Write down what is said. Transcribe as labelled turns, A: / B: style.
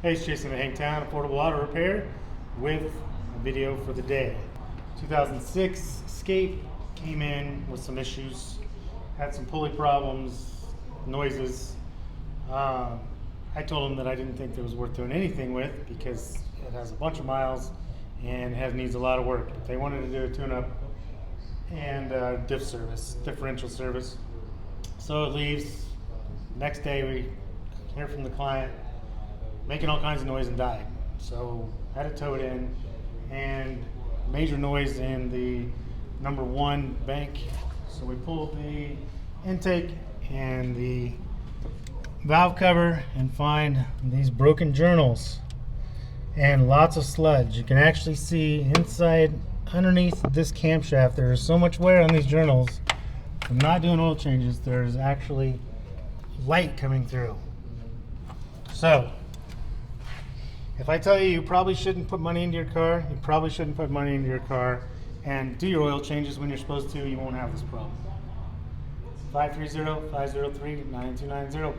A: Hey, it's Jason at Hangtown, Affordable Auto Repair, with a video for the day. 2006 Escape came in with some issues, had some pulley problems, noises. I told them that I didn't think it was worth doing anything with because it has a bunch of miles and needs a lot of work. But they wanted to do a tune-up and differential service. So it leaves. Next day we hear from the client making all kinds of noise and died. So had it towed in, and major noise in the number one bank. So we pulled the intake and the valve cover and find these broken journals and lots of sludge. You can actually see inside underneath this camshaft there is so much wear on these journals from not doing oil changes. There's actually light coming through. So if I tell you probably shouldn't put money into your car, you probably shouldn't put money into your car and do your oil changes when you're supposed to, you won't have this problem. 530-503-9290.